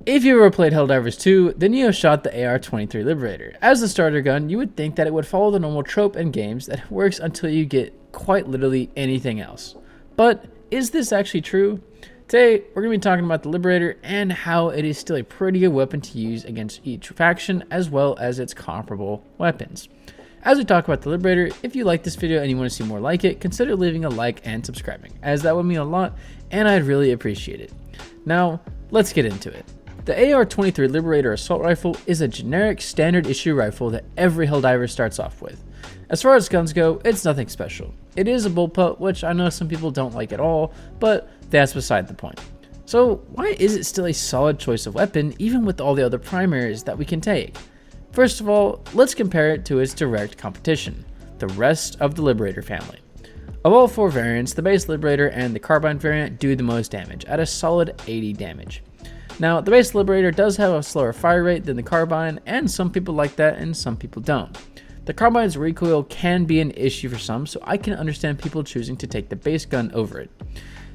If you ever played Helldivers 2, then you have shot the AR-23 Liberator. As the starter gun, you would think that it would follow the normal trope in games that works until you get quite literally anything else. But is this actually true? Today, we're going to be talking about the Liberator and how it is still a pretty good weapon to use against each faction as well as its comparable weapons. As we talk about the Liberator, if you like this video and you want to see more like it, consider leaving a like and subscribing, as that would mean a lot and I'd really appreciate it. Now, let's get into it. The AR-23 Liberator Assault Rifle is a generic standard issue rifle that every Helldiver starts off with. As far as guns go, it's nothing special. It is a bullpup, which I know some people don't like at all, but that's beside the point. So why is it still a solid choice of weapon even with all the other primaries that we can take? First of all, let's compare it to its direct competition, the rest of the Liberator family. Of all four variants, the base Liberator and the carbine variant do the most damage, at a solid 80 damage. Now, the base Liberator does have a slower fire rate than the carbine, and some people like that and some people don't. The carbine's recoil can be an issue for some, so I can understand people choosing to take the base gun over it.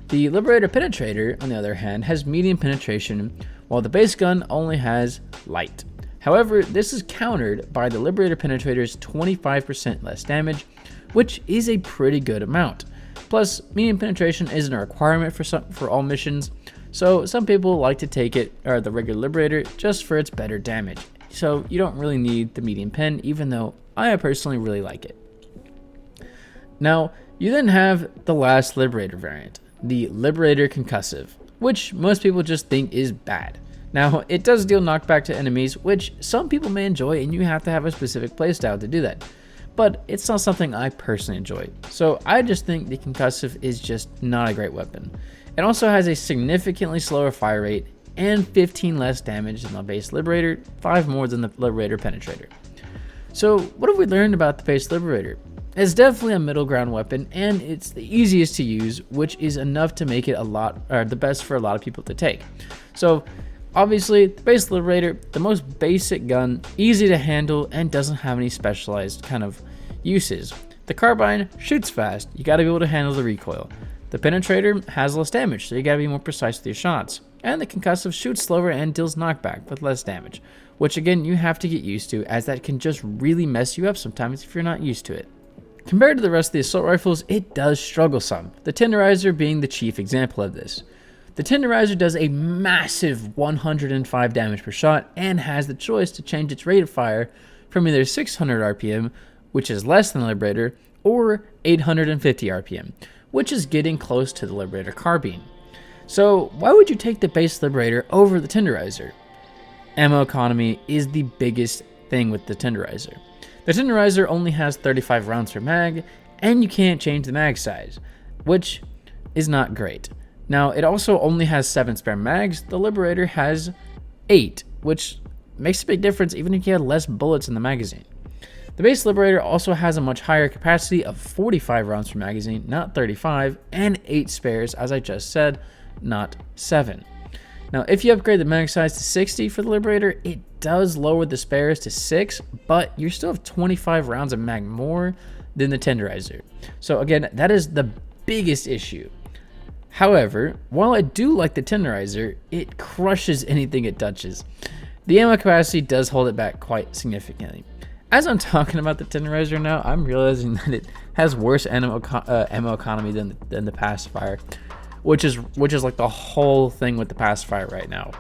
The Liberator Penetrator, on the other hand, has medium penetration, while the base gun only has light. However, this is countered by the Liberator Penetrator's 25% less damage, which is a pretty good amount. Plus, medium penetration isn't a requirement for all missions, so some people like to take it, or the regular Liberator, just for its better damage. So you don't really need the medium pen, even though I personally really like it. Now, you then have the last Liberator variant, the Liberator Concussive, which most people just think is bad. Now, it does deal knockback to enemies, which some people may enjoy, and you have to have a specific playstyle to do that. But it's not something I personally enjoy, so I just think the Concussive is just not a great weapon. It also has a significantly slower fire rate and 15 less damage than the base Liberator, 5 more than the Liberator Penetrator. So what have we learned about the base Liberator? It's definitely a middle ground weapon, and it's the easiest to use, which is enough to make it the best for a lot of people to take. So obviously, the base Liberator, the most basic gun, easy to handle, and doesn't have any specialized kind of uses. The carbine shoots fast, you gotta be able to handle the recoil. The penetrator has less damage, so you gotta be more precise with your shots. And the concussive shoots slower and deals knockback with less damage, which again you have to get used to, as that can just really mess you up sometimes if you're not used to it. Compared to the rest of the assault rifles, it does struggle some, the tenderizer being the chief example of this. The tenderizer does a massive 105 damage per shot and has the choice to change its rate of fire from either 600 RPM, which is less than the Liberator, or 850 RPM, which is getting close to the Liberator carbine. So why would you take the base Liberator over the tenderizer? Ammo economy is the biggest thing with the tenderizer. The tenderizer only has 35 rounds per mag, and you can't change the mag size, which is not great. Now, it also only has 7 spare mags. The Liberator has 8, which makes a big difference even if you had less bullets in the magazine. The base Liberator also has a much higher capacity of 45 rounds per magazine, not 35, and 8 spares, as I just said, not 7. Now, if you upgrade the mag size to 60 for the Liberator, it does lower the spares to 6, but you still have 25 rounds of mag more than the tenderizer. So again, that is the biggest issue. However, while I do like the tenderizer, it crushes anything it touches. The ammo capacity does hold it back quite significantly. As I'm talking about the tenderizer now, I'm realizing that it has worse ammo economy than the pacifier, which is like the whole thing with the pacifier right now.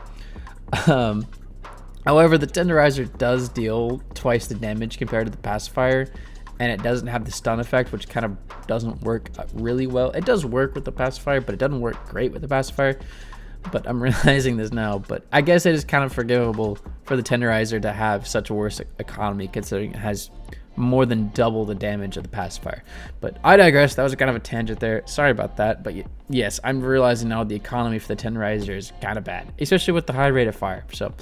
However, the tenderizer does deal twice the damage compared to the pacifier, and it doesn't have the stun effect, which kind of doesn't work really well. It does work with the pacifier, but it doesn't work great with the pacifier. But I'm realizing this now, but I guess it is kind of forgivable for the tenderizer to have such a worse economy, considering it has more than double the damage of the pacifier. But I digress. That was kind of a tangent there. Sorry about that. But yes, I'm realizing now the economy for the tenderizer is kind of bad, especially with the high rate of fire. So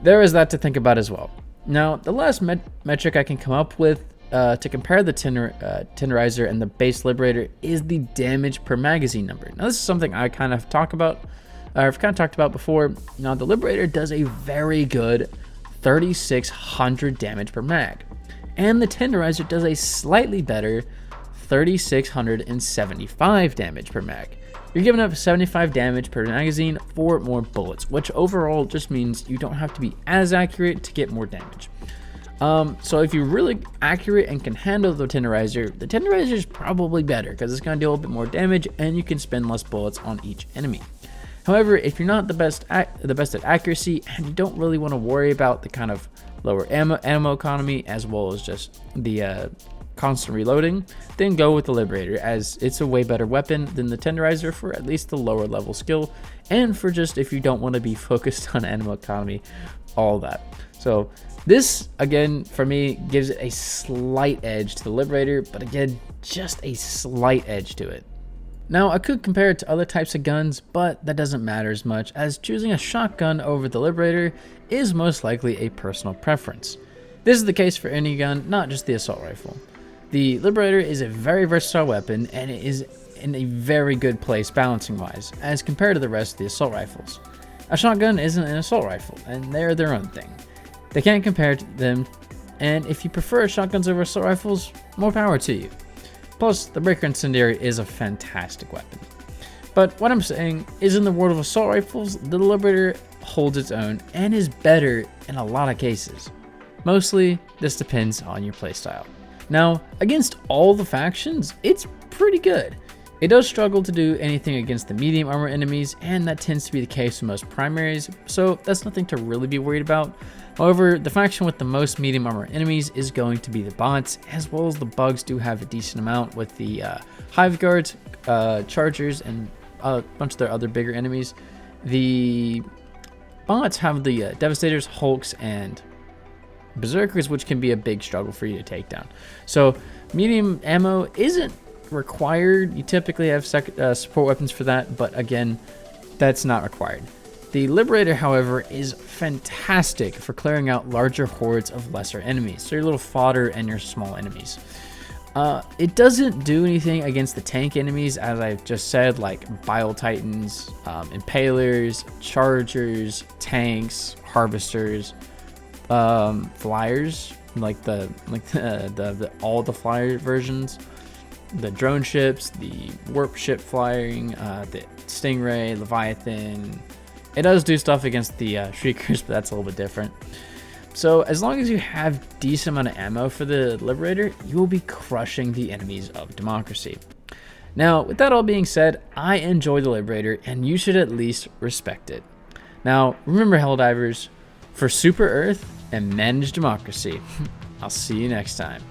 there is that to think about as well. Now, the last metric I can come up with to compare the tenderizer and the base Liberator is the damage per magazine number. Now, this is something I kind of talked about before. Now, the Liberator does a very good 3,600 damage per mag, and the tenderizer does a slightly better 3,675 damage per mag. You're giving up 75 damage per magazine for more bullets, which overall just means you don't have to be as accurate to get more damage. So if you're really accurate and can handle the tenderizer is probably better because it's going to deal a bit more damage and you can spend less bullets on each enemy. However, if you're not the best at accuracy and you don't really want to worry about the kind of lower ammo economy as well as just the constant reloading, then go with the Liberator, as it's a way better weapon than the tenderizer for at least the lower level skill, and for just if you don't want to be focused on ammo economy, all that. So this, again, for me, gives it a slight edge to the Liberator, but again, just a slight edge to it. Now, I could compare it to other types of guns, but that doesn't matter as much, as choosing a shotgun over the Liberator is most likely a personal preference. This is the case for any gun, not just the assault rifle. The Liberator is a very versatile weapon, and it is in a very good place balancing wise, as compared to the rest of the assault rifles. A shotgun isn't an assault rifle, and they're their own thing. They can't compare to them, and if you prefer shotguns over assault rifles, more power to you. Plus, the Breaker Incendiary is a fantastic weapon. But what I'm saying is, in the world of assault rifles, the Liberator holds its own and is better in a lot of cases. Mostly, this depends on your playstyle. Now, against all the factions, it's pretty good. It does struggle to do anything against the medium armor enemies, and that tends to be the case with most primaries, so that's nothing to really be worried about. However, the faction with the most medium armor enemies is going to be the bots, as well as the bugs do have a decent amount with the Hive Guards, Chargers, and a bunch of their other bigger enemies. The bots have the Devastators, Hulks, and Berserkers, which can be a big struggle for you to take down. So medium ammo isn't required. You typically have support weapons for that, but again, that's not required. The Liberator, however, is fantastic for clearing out larger hordes of lesser enemies, so your little fodder and your small enemies. It doesn't do anything against the tank enemies, as I've just said, like Bile Titans, Impalers, Chargers, tanks, Harvesters, flyers, like all the flyer versions, the drone ships, the warp ship flying, the Stingray, Leviathan. It does do stuff against the Shriekers, but that's a little bit different. So as long as you have decent amount of ammo for the Liberator, you will be crushing the enemies of democracy. Now, with that all being said, I enjoy the Liberator, and you should at least respect it. Now, remember, Helldivers, for Super Earth and managed democracy. I'll see you next time.